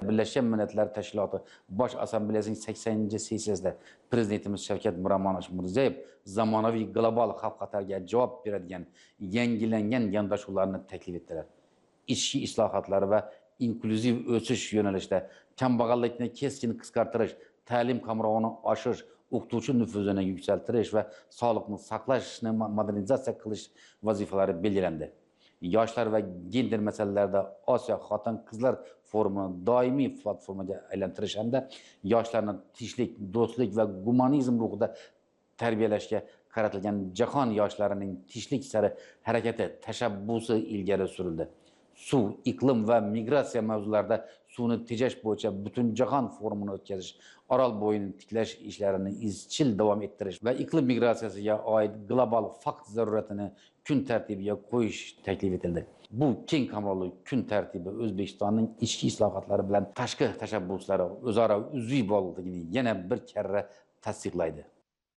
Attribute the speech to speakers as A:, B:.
A: Birleşmiş Milletler Teşkilatı Baş Assambleyasining 80-sessiyasida Prezidentimiz Shavkat Mirziyoyev zamonaviy global xavf-xatarga javob beradigan yangilangan yondashuvlarni taklif etdilar. İchki islohotlar va inklyuziv o'sish yo'nalishida kambag'allikni keskin qisqartirish, ta'lim qamrovini oshirish, o'qituvchi nufuzini yuksaltirish va sog'liqni saqlashni modernizatsiya qilish vazifalari belgilandi. Yoshlar va gender masalalarida Osiyo xotin-qizlar forumini doimiy platformaga aylantirish hamda yoshlarni tinchlik, do'stlik va gumanizm ruhida tarbiyalashga qaratilgan jahon yoshlarining tinchlik sari harakati tashabbusi ilgari surildi. Suv, iqlim va migratsiya mavzularida suvni tejash bo'yicha butun jahon forumini o'tkazish, Orol bo'yini tiklash ishlarini izchil davom ettirish va iqlim migratsiyasiga oid global fakt zaruratini kun tartibiga qo'yish taklif etildi. Bu keng qamrovli kun tartibi O'zbekistonning ichki islohotlari bilan tashqi tashabbuslari o'zaro uzviy bog'liqligini yana bir karra tasdiqlaydi.